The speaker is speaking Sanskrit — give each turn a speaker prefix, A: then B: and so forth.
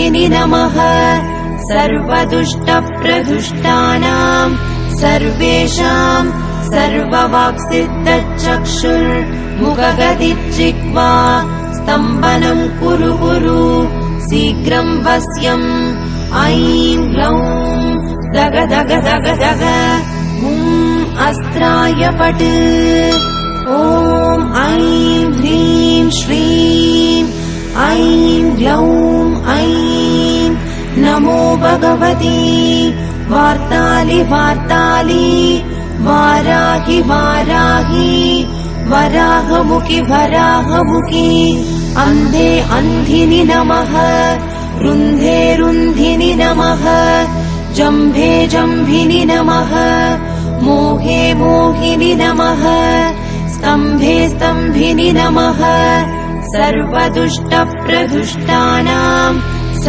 A: सर्वदुष्टदुःखिनि नमः सर्वदुष्टप्रदुष्टानां सर्वेषां सर्ववाक्सिद्धचक्षुर्मुखगदिज्जिह्वा स्तम्भनं कुरु कुरु शीघ्रं वश्यम् ऐं ग्लौं दग दग दग दग अस्त्राय पट् ॐ ऐं ह्रीं श्रीं ऐं ग्लौं ऐं नमो भगवती वार्तालि वार्तालि वाराहि वाराहि वराहमुखि वराहमुखि अन्धे अन्धिनि नमः रुन्धे रुन्धिनि नमः जम्भे जम्भिनि नमः मोहे मोहिनि नमः स्तम्भे स्तम्भिनि नमः सर्वदुष्टप्रदुष्टानां